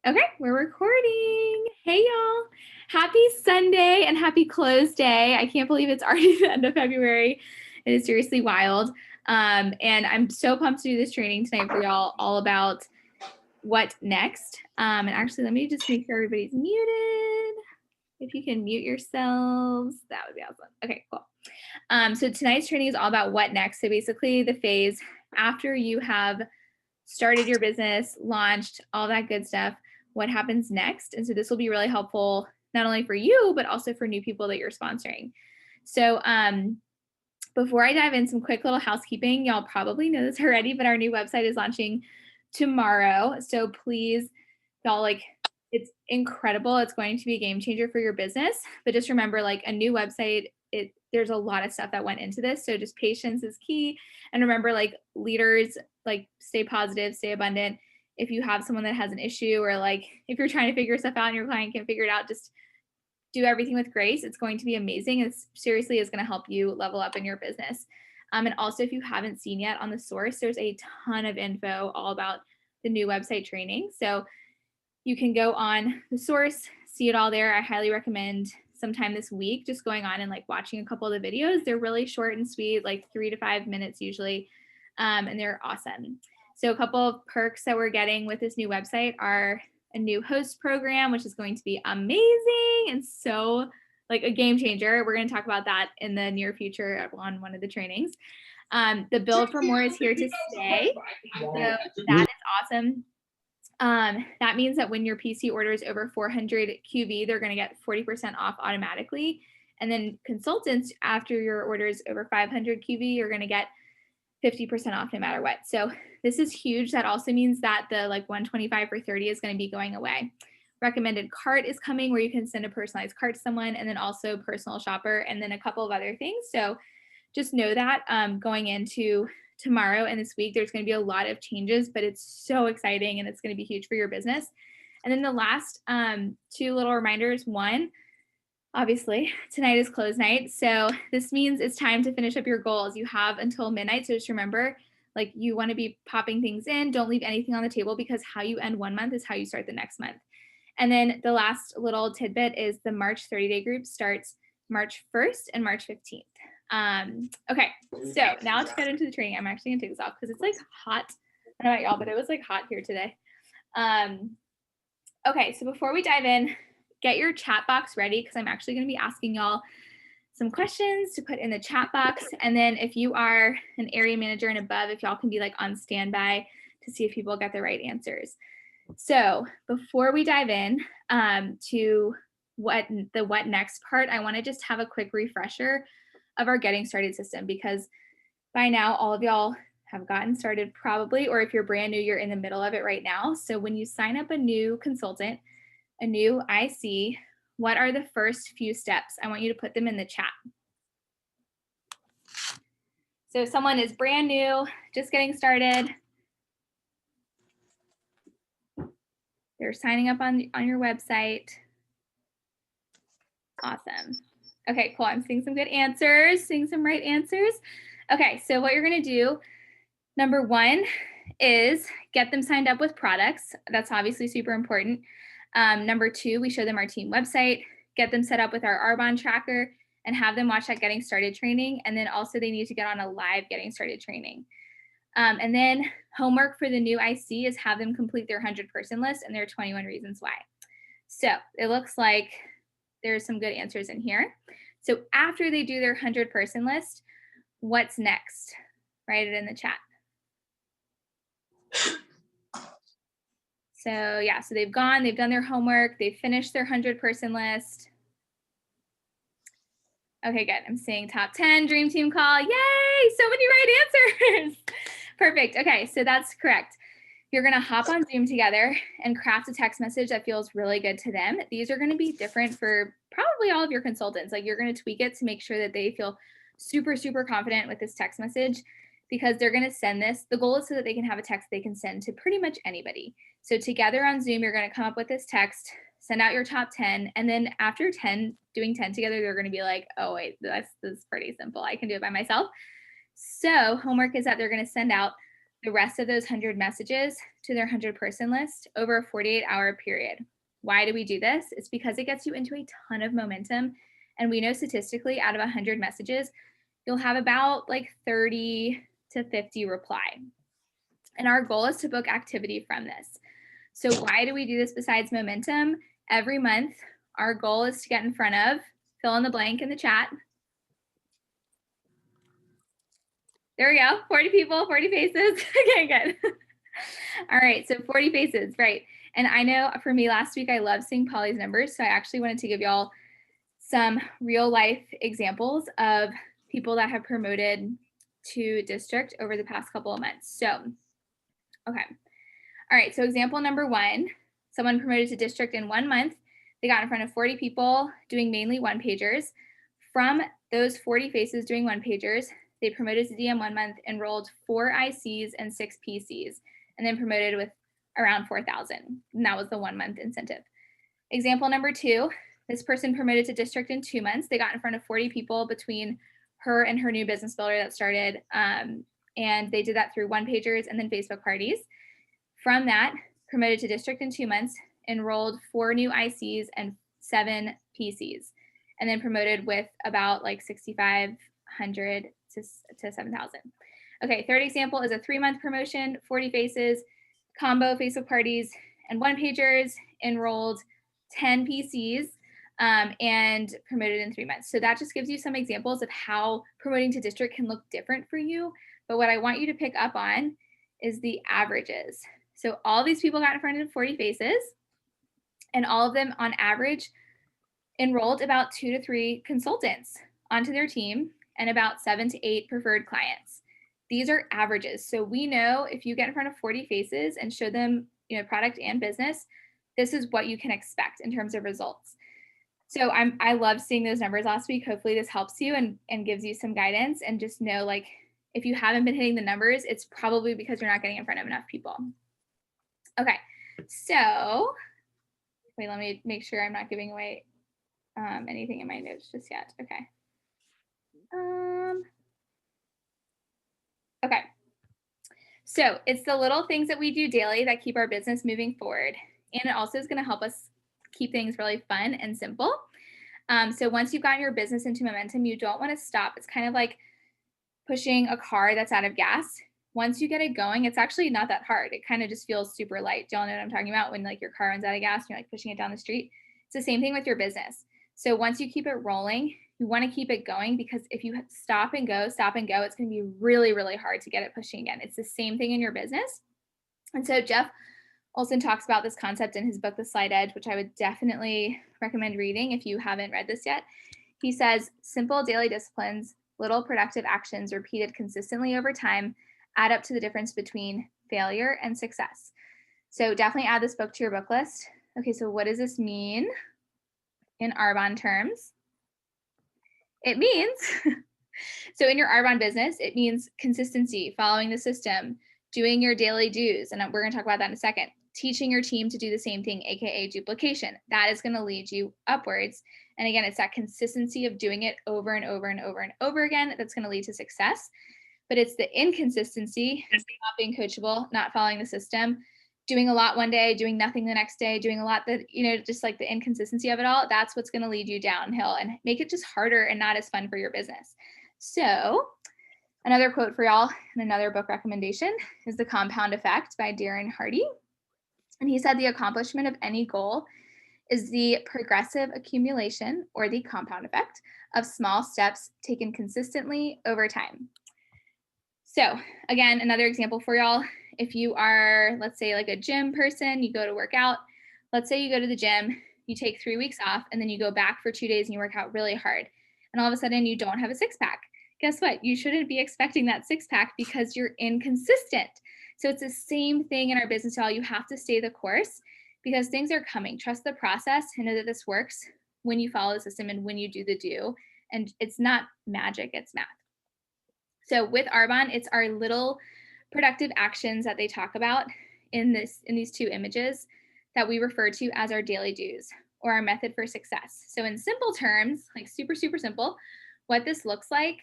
Okay, we're recording. Hey, y'all. Happy Sunday and happy close day. I can't believe it's already the end of February. It is seriously wild. And I'm so pumped to do this training tonight for y'all, all about what next. And actually, let me just make sure everybody's muted. If you can mute yourselves, that would be awesome. Okay, cool. So tonight's training is all about what next. So basically the phase after you have started your business, launched, all that good stuff, what happens next. And so this will be really helpful, not only for you, but also for new people that you're sponsoring. So before I dive in, some quick little housekeeping. Y'all probably know this already, but our new website is launching tomorrow. So please, y'all, it's incredible. It's going to be a game changer for your business. But just remember, a new website, there's a lot of stuff that went into this. So just patience is key. And remember, leaders, stay positive, stay abundant. If you have someone that has an issue, or if you're trying to figure stuff out and your client can't figure it out, just do everything with grace. It's going to be amazing. It seriously is going to help you level up in your business. And also, if you haven't seen yet on the source, there's a ton of info all about the new website training. So you can go on the source, see it all there. I highly recommend sometime this week just going on and watching a couple of the videos. They're really short and sweet, 3 to 5 minutes usually, and they're awesome. So a couple of perks that we're getting with this new website are a new host program, which is going to be amazing and so a game changer. We're going to talk about that in the near future on one of the trainings. The build for more is here to stay. So that is awesome. That means that when your PC orders over 400 QV, they're going to get 40% off automatically. And then consultants, after your orders over 500 QV, you're going to get 50% off no matter what. So this is huge. That also means that the 125 for 30 is going to be going away. Recommended cart is coming, where you can send a personalized cart to someone, and then also personal shopper, and then a couple of other things. So just know that going into tomorrow and this week, there's going to be a lot of changes, but it's so exciting and it's going to be huge for your business. And then the last two little reminders. One, obviously, tonight is close night. So this means it's time to finish up your goals. You have until midnight. So just remember, you want to be popping things in. Don't leave anything on the table, because how you end one month is how you start the next month. And then the last little tidbit is the March 30-day group starts March 1st and March 15th. Okay, so now to get into the training, I'm actually gonna take this off because it's hot. I don't know about y'all, but it was hot here today. Okay, so before we dive in, get your chat box ready, because I'm actually gonna be asking y'all some questions to put in the chat box. And then if you are an area manager and above, if y'all can be on standby to see if people get the right answers. So before we dive in to what next part, I want to just have a quick refresher of our getting started system, because by now all of y'all have gotten started probably, or if you're brand new, you're in the middle of it right now. So when you sign up a new consultant, a new IC, what are the first few steps? I want you to put them in the chat. So if someone is brand new, just getting started, they're signing up on your website. Awesome. Okay, cool. I'm seeing some good answers, seeing some right answers. Okay, so what you're going to do, number one, is get them signed up with products. That's obviously super important. Number two, we show them our team website, get them set up with our Arbonne tracker, and have them watch that getting started training. And then also they need to get on a live getting started training. And then homework for the new IC is have them complete their 100-person list and their 21 reasons why. So it looks like there's some good answers in here. So after they do their 100-person list, what's next? Write it in the chat. So yeah, so they've done their homework, they've finished their 100-person list. Okay, good. I'm seeing top 10, dream team call. Yay, so many right answers. Perfect. Okay, so that's correct. You're going to hop on Zoom together and craft a text message that feels really good to them. These are going to be different for probably all of your consultants. You're going to tweak it to make sure that they feel super, super confident with this text message, because they're going to send this. The goal is so that they can have a text they can send to pretty much anybody. So together on Zoom, you're going to come up with this text, send out your top 10. And then after doing 10 together, they're going to be like, oh, wait, this is pretty simple. I can do it by myself. So homework is that they're going to send out the rest of those 100 messages to their 100-person list over a 48-hour period. Why do we do this? It's because it gets you into a ton of momentum. And we know statistically out of 100 messages, you'll have about like 30 to 50 reply. And our goal is to book activity from this. So why do we do this besides momentum? Every month, our goal is to get in front of, fill in the blank in the chat. There we go, 40 people, 40 faces. Okay, good. All right, so 40 faces, right. And I know for me last week, I love seeing Polly's numbers. So I actually wanted to give y'all some real life examples of people that have promoted to district over the past couple of months. So, okay. All right, so example number 1, someone promoted to district in 1 month. They got in front of 40 people doing mainly one-pagers. From those 40 faces doing one-pagers, they promoted to DM 1 month, enrolled 4 ICs and 6 PCs, and then promoted with around 4,000. And that was the 1 month incentive. Example number 2, this person promoted to district in 2 months. They got in front of 40 people between her and her new business builder that started. And they did that through one-pagers and then Facebook parties. From that, promoted to district in 2 months, enrolled 4 new ICs and 7 PCs, and then promoted with about like 6,500 to 7,000. Okay, third example is a 3-month promotion, 40 faces, combo Facebook parties, and one-pagers, enrolled 10 PCs, and promoted in 3 months. So that just gives you some examples of how promoting to district can look different for you. But what I want you to pick up on is the averages. So all these people got in front of 40 faces, and all of them on average enrolled about 2 to 3 consultants onto their team and about 7 to 8 preferred clients. These are averages. So we know if you get in front of 40 faces and show them, product and business, this is what you can expect in terms of results. So I love seeing those numbers last week. Hopefully this helps you and gives you some guidance, and just know, like, if you haven't been hitting the numbers, it's probably because you're not getting in front of enough people. Okay, so wait, let me make sure I'm not giving away anything in my notes just yet. Okay. Okay. So it's the little things that we do daily that keep our business moving forward. And it also is going to help us keep things really fun and simple. So once you've gotten your business into momentum, you don't want to stop. It's kind of like pushing a car that's out of gas. Once you get it going, it's actually not that hard. It kind of just feels super light. Do y'all know what I'm talking about? When like your car runs out of gas, and you're like pushing it down the street. It's the same thing with your business. So once you keep it rolling, you want to keep it going, because if you stop and go, it's going to be really, really hard to get it pushing again. It's the same thing in your business. And so Jeff Olson talks about this concept in his book, The Slight Edge, which I would definitely recommend reading if you haven't read this yet. He says, simple daily disciplines, little productive actions repeated consistently over time add up to the difference between failure and success. So definitely add this book to your book list. Okay, so what does this mean in Arbonne terms? It means, so in your Arbonne business, it means consistency, following the system, doing your daily dues, and we're going to talk about that in a second. Teaching your team to do the same thing, aka duplication. That is going to lead you upwards. And again, it's that consistency of doing it over and over and over and over again that's going to lead to success. But it's the inconsistency, not being coachable, not following the system, doing a lot one day, doing nothing the next day, doing a lot that, just like the inconsistency of it all, that's what's going to lead you downhill and make it just harder and not as fun for your business. So another quote for y'all and another book recommendation is The Compound Effect by Darren Hardy. And he said the accomplishment of any goal is the progressive accumulation, or the compound effect, of small steps taken consistently over time. So again, another example for y'all, if you are, let's say, like a gym person, you go to work out, let's say you go to the gym, you take 3 weeks off, and then you go back for 2 days and you work out really hard, and all of a sudden you don't have a six-pack. Guess what? You shouldn't be expecting that six-pack because you're inconsistent. So it's the same thing in our business, y'all. You have to stay the course because things are coming. Trust the process and know that this works when you follow the system and when you do the do. And it's not magic, it's math. So with Arbonne, it's our little productive actions that they talk about in these 2 images that we refer to as our daily dues, or our method for success. So in simple terms, like super, super simple, what this looks like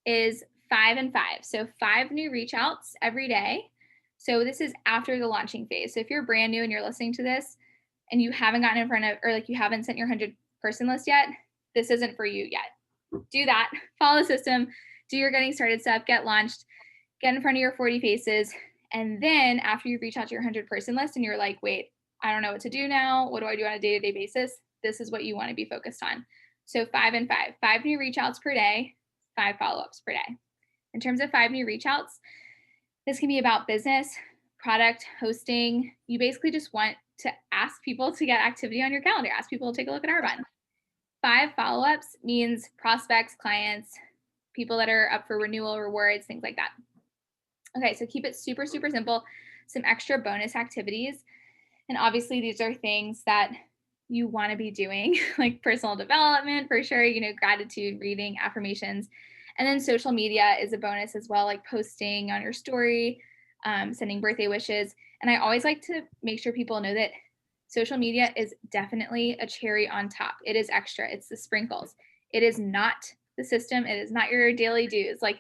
is 5 and 5. So 5 new reach outs every day So this is after the launching phase. So if you're brand new and you're listening to this and you haven't gotten in front of, or like you haven't sent your 100-person list yet, this isn't for you yet. Do that, follow the system, do your getting started stuff, get launched, get in front of your 40 faces. And then after you reach out to your 100-person list and you're like, wait, I don't know what to do now. What do I do on a day-to-day basis? This is what you want to be focused on. So 5 and 5, 5 new reach outs per day, 5 follow-ups per day. In terms of 5 new reach outs, this can be about business, product, hosting. You basically just want to ask people to get activity on your calendar, ask people to take a look at Arbonne. 5 follow-ups means prospects, clients, people that are up for renewal, rewards, things like that. Okay, so keep it super, super simple. Some extra bonus activities. And obviously these are things that you want to be doing, like personal development for sure, gratitude, reading, affirmations. And then social media is a bonus as well, like posting on your story, sending birthday wishes. And I always like to make sure people know that social media is definitely a cherry on top. It is extra. It's the sprinkles. It is not the system. It is not your daily dues. Like,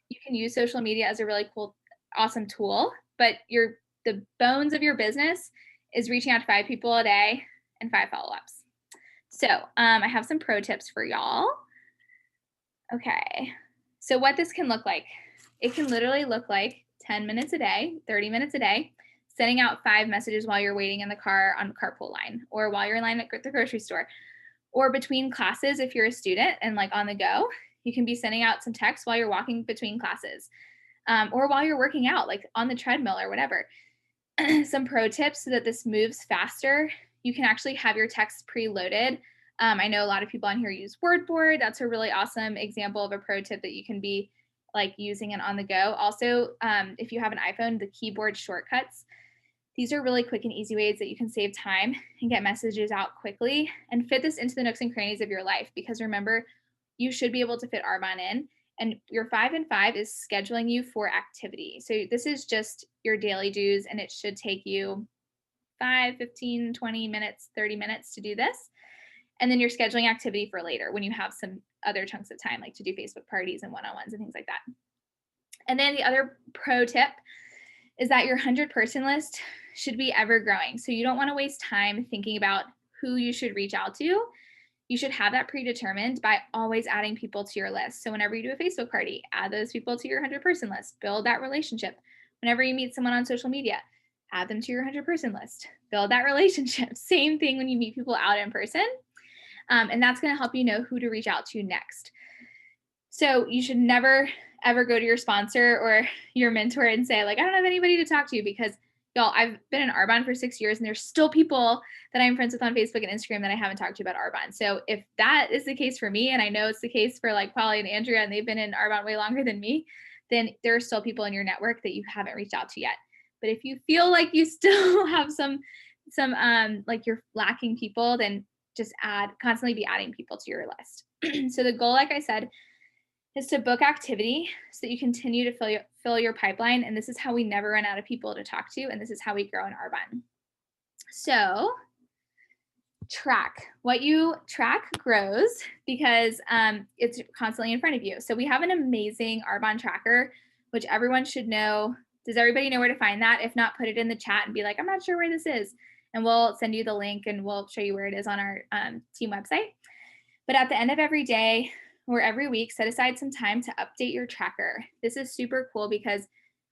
you can use social media as a really cool, awesome tool, but the bones of your business is reaching out to 5 people a day and 5 follow-ups. So I have some pro tips for y'all. Okay, so what this can look like, it can literally look like 10 minutes a day, 30 minutes a day, sending out 5 messages while you're waiting in the car on carpool line, or while you're in line at the grocery store, or between classes. If you're a student and like on the go, you can be sending out some texts while you're walking between classes, or while you're working out, like on the treadmill or whatever. Some pro tips so that this moves faster. You can actually have your texts preloaded. I know a lot of people on here use Wordboard. That's a really awesome example of a pro tip that you can be like using it on the go. Also, if you have an iPhone, the keyboard shortcuts. These are really quick and easy ways that you can save time and get messages out quickly and fit this into the nooks and crannies of your life. Because remember, you should be able to fit Arbonne in. And your 5 and 5 is scheduling you for activity. So this is just your daily dues, and it should take you 5, 15, 20 minutes, 30 minutes to do this. And then you're scheduling activity for later when you have some other chunks of time, like to do Facebook parties and one-on-ones and things like that. And then the other pro tip is that your 100-person list should be ever growing. So you don't want to waste time thinking about who you should reach out to. You should have that predetermined by always adding people to your list. So whenever you do a Facebook party, add those people to your 100-person list, build that relationship. Whenever you meet someone on social media, add them to your 100-person list, build that relationship. Same thing when you meet people out in person. And that's going to help you know who to reach out to next. So you should never, ever go to your sponsor or your mentor and say, like, I don't have anybody to talk to, because y'all, I've been in Arbonne for 6 years and there's still people that I'm friends with on Facebook and Instagram that I haven't talked to about Arbonne. So if that is the case for me, and I know it's the case for like Polly and Andrea, and they've been in Arbonne way longer than me, then there are still people in your network that you haven't reached out to yet. But if you feel like you still have some like you're lacking people, then just constantly be adding people to your list. So the goal, like I said, is to book activity so that you continue to fill your pipeline. And this is how we never run out of people to talk to. And this is how we grow in Arbonne. So track. What you track grows, because it's constantly in front of you. So we have an amazing Arbonne tracker, which everyone should know. Does everybody know where to find that? If not, put it in the chat and be like, I'm not sure where this is. And we'll send you the link and we'll show you where it is on our team website. But at the end of every day or every week, set aside some time to update your tracker. This is super cool because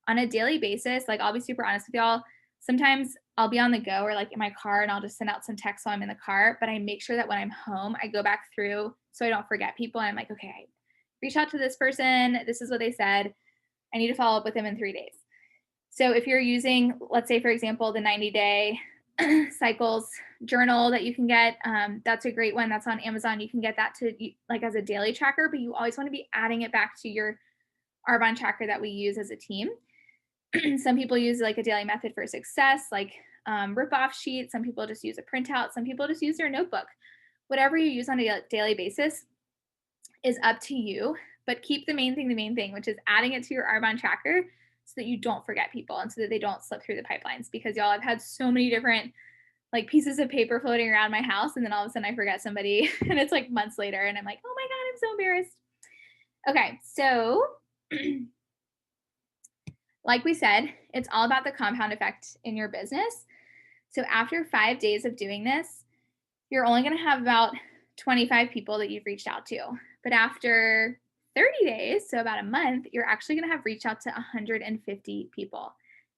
on a daily basis, like, I'll be super honest with y'all, sometimes I'll be on the go or like in my car and I'll just send out some text while I'm in the car, but I make sure that when I'm home, I go back through so I don't forget people. And I'm like, okay, I reach out to this person. This is what they said. I need to follow up with them in 3 days. So if you're using, let's say, for example, the 90-day cycles journal that you can get, that's a great one. That's on Amazon. You can get that to like as a daily tracker, but you always want to be adding it back to your Arbonne tracker that we use as a team. Some people use like a daily method for success, like rip-off sheet. Some people just use a printout. Some people just use their notebook. Whatever you use on a daily basis is up to you, but keep the main thing, which is adding it to your Arbonne tracker so that you don't forget people and so that they don't slip through the pipelines. Because y'all, I've had so many different like pieces of paper floating around my house, and then all of a sudden I forget somebody and it's like months later and I'm like, oh my God, I'm so embarrassed. Okay, so Like we said, it's all about the compound effect in your business. So after 5 days of doing this, you're only going to have about 25 people that you've reached out to. But after 30 days, so about a month, you're actually going to have reached out to 150 people.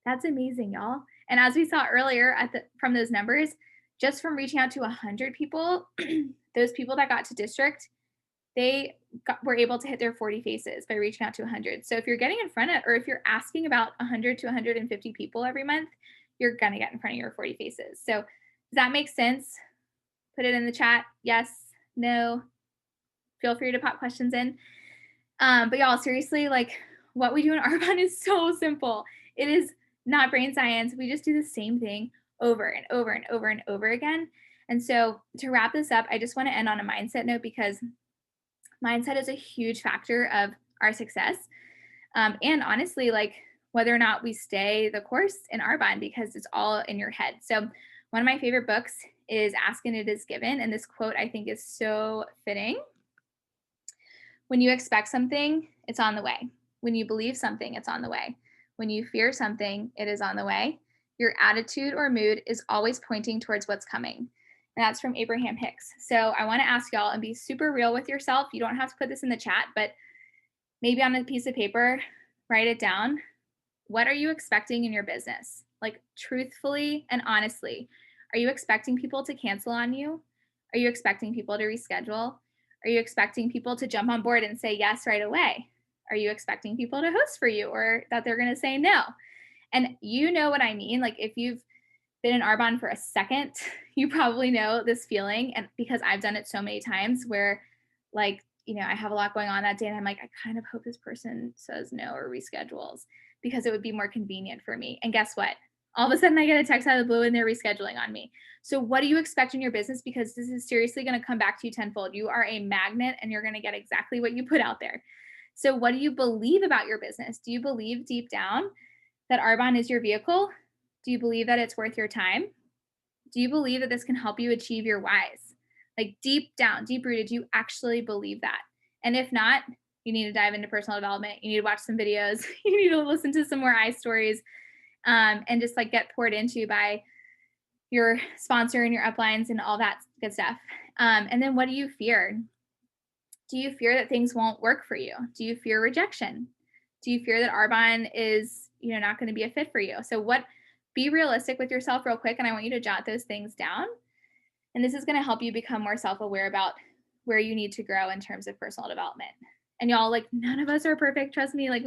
That's amazing, y'all. And as we saw earlier from those numbers, just from reaching out to 100 people, those people that got to district, were able to hit their 40 faces by reaching out to 100. So if you're getting in front of, or if you're asking about 100 to 150 people every month, you're going to get in front of your 40 faces. So does that make sense? Put it in the chat. Yes, no. Feel free to pop questions in. But y'all, seriously, like what we do in Arbonne is so simple. It is not brain science. We just do the same thing over and over and over and over again. And so to wrap this up, I just want to end on a mindset note, because mindset is a huge factor of our success. And honestly, like whether or not we stay the course in Arbonne, because it's all in your head. So one of my favorite books is Ask and It Is Given. And this quote I think is so fitting. When you expect something, it's on the way. When you believe something, it's on the way. When you fear something, it is on the way. Your attitude or mood is always pointing towards what's coming. And that's from Abraham Hicks. So I want to ask y'all, and be super real with yourself. You don't have to put this in the chat, but maybe on a piece of paper, write it down. What are you expecting in your business? Like truthfully and honestly, are you expecting people to cancel on you? Are you expecting people to reschedule? Are you expecting people to jump on board and say yes right away? Are you expecting people to host for you, or that they're going to say no? And you know what I mean? Like if you've been in Arbonne for a second, you probably know this feeling. And because I've done it so many times where like, I have a lot going on that day and I'm like, I kind of hope this person says no or reschedules, because it would be more convenient for me. And guess what? All of a sudden I get a text out of the blue and they're rescheduling on me. So what do you expect in your business? Because this is seriously going to come back to you tenfold. You are a magnet and you're going to get exactly what you put out there. So what do you believe about your business? Do you believe deep down that Arbonne is your vehicle? Do you believe that it's worth your time? Do you believe that this can help you achieve your whys? Like deep down, deep rooted, do you actually believe that? And if not, you need to dive into personal development. You need to watch some videos. You need to listen to some more stories, and just like get poured into by your sponsor and your uplines and all that good stuff. And then what do you fear? Do you fear that things won't work for you? Do you fear rejection? Do you fear that Arbonne is, not going to be a fit for you? So be realistic with yourself real quick. And I want you to jot those things down. And this is going to help you become more self-aware about where you need to grow in terms of personal development. And y'all, like none of us are perfect. Trust me. Like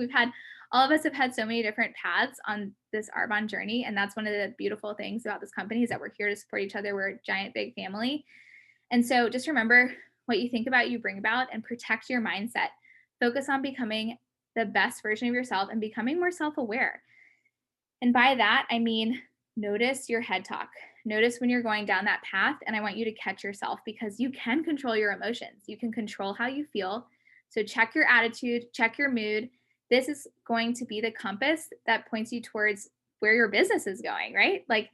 all of us have had so many different paths on this Arbonne journey. And that's one of the beautiful things about this company, is that we're here to support each other. We're a giant, big family. And so just remember, what you think about, you bring about, and protect your mindset. Focus on becoming the best version of yourself and becoming more self-aware. And by that, I mean, notice your head talk. Notice when you're going down that path. And I want you to catch yourself, because you can control your emotions. You can control how you feel. So check your attitude, check your mood. This is going to be the compass that points you towards where your business is going, right? Like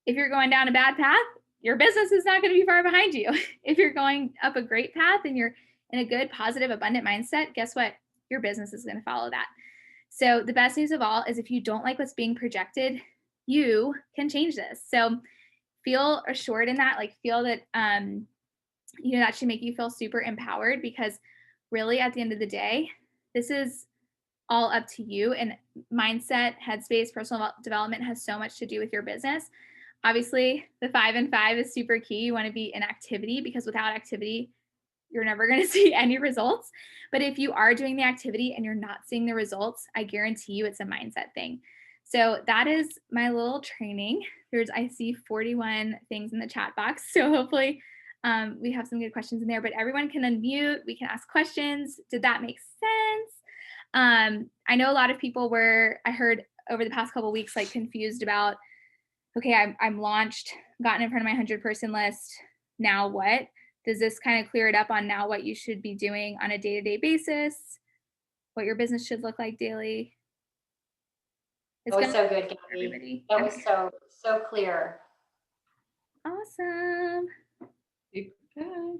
if you're going down a bad path, your business is not going to be far behind you. If you're going up a great path and you're in a good, positive, abundant mindset, guess what? Your business is going to follow that. So the best news of all is, if you don't like what's being projected, you can change this. So feel assured in that, like feel that, that should make you feel super empowered, because really at the end of the day, this is all up to you. And mindset, headspace, personal development has so much to do with your business. Obviously, the 5 and 5 is super key. You want to be in activity, because without activity, you're never going to see any results. But if you are doing the activity and you're not seeing the results, I guarantee you it's a mindset thing. So that is my little training. I see 41 things in the chat box. So hopefully we have some good questions in there, but everyone can unmute. We can ask questions. Did that make sense? I know a lot of people I heard over the past couple of weeks, like confused about, okay, I'm launched, gotten in front of my 100-person list. Now what? Does this kind of clear it up on now what you should be doing on a day-to-day basis? What your business should look like daily? That was so good, Gabby. That was so clear. Awesome. Good.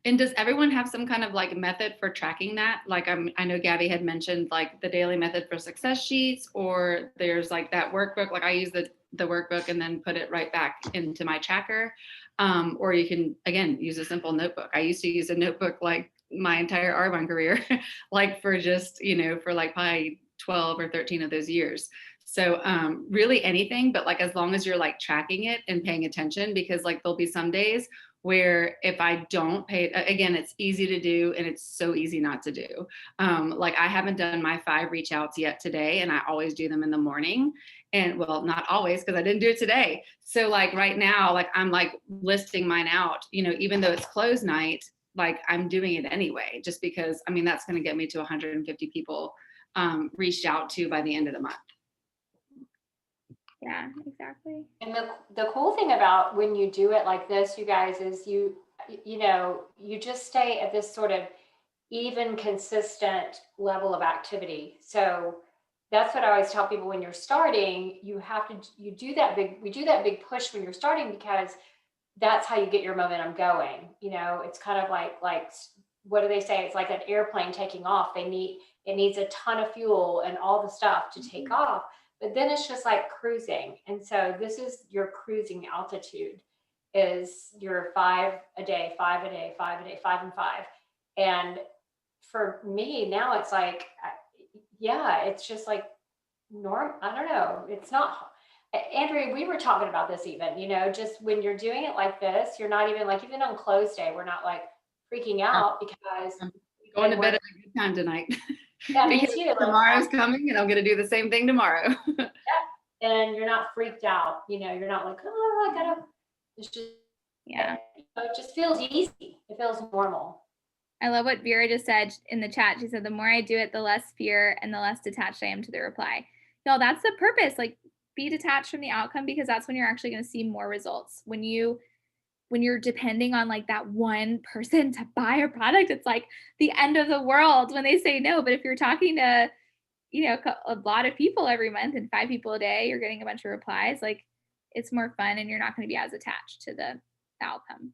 And does everyone have some kind of like method for tracking that? Like I know Gabby had mentioned like the daily method for success sheets, or there's like that workbook. Like I use the workbook and then put it right back into my tracker. Or you can again use a simple notebook. I used to use a notebook like my entire Arbonne career, like for just, for like probably 12 or 13 of those years. So really anything, but like as long as you're like tracking it and paying attention, because like there'll be some days where if I don't pay, again, it's easy to do and it's so easy not to do. Like I haven't done my 5 reach outs yet today, and I always do them in the morning. And well, not always because I didn't do it today. So like right now, like I'm like listing mine out, even though it's close night, like I'm doing it anyway, just because, I mean, that's going to get me to 150 people reached out to by the end of the month. Yeah, exactly. And the cool thing about when you do it like this, you guys, is you just stay at this sort of even, consistent level of activity. So that's what I always tell people: when you're starting, we do that big push when you're starting, because that's how you get your momentum going. It's kind of like what do they say? It's like an airplane taking off. It needs a ton of fuel and all the stuff to take off, but then it's just like cruising. And so this is your cruising altitude, is your 5 a day, 5 a day, 5 a day, 5 and 5. And for me now, it's like, yeah, it's just like I don't know. It's not, Andrea, we were talking about this even, just when you're doing it like this, you're not even like, even on close day, we're not like freaking out because I'm going to bed at a good time tonight. yeah, me Because too. tomorrow's coming and I'm going to do the same thing tomorrow. Yeah. And you're not freaked out, you're not like, oh, I gotta, it's just, Yeah. It just feels easy. It feels normal. I love what Vera just said in the chat. She said, the more I do it, the less fear and the less detached I am to the reply. Y'all, that's the purpose. Like, be detached from the outcome, because that's when you're actually going to see more results. When you're depending on like that one person to buy a product, it's like the end of the world when they say no. But if you're talking to, a lot of people every month and 5 people a day, you're getting a bunch of replies, like it's more fun and you're not going to be as attached to the outcome.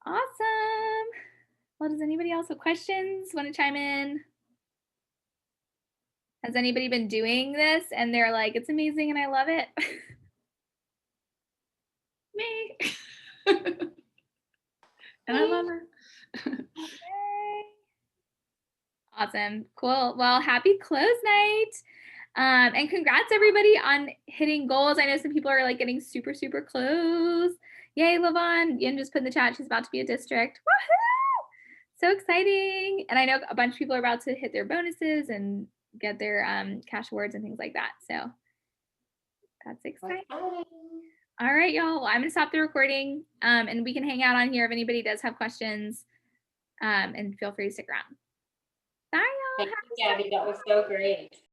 Awesome. Well, does anybody else have questions? Want to chime in? Has anybody been doing this and they're like, it's amazing and I love it? Me. And I love her. Okay. Awesome. Cool. Well, happy close night. And congrats everybody on hitting goals. I know some people are like getting super, super close. Yay, Lavon. Yin just put in the chat, she's about to be a district. Woohoo! So exciting. And I know a bunch of people are about to hit their bonuses and get their cash awards and things like that. So that's exciting. All right, y'all. Well, I'm gonna stop the recording and we can hang out on here if anybody does have questions, and feel free to stick around. Bye, y'all. Thank you, Gabby. That was so great.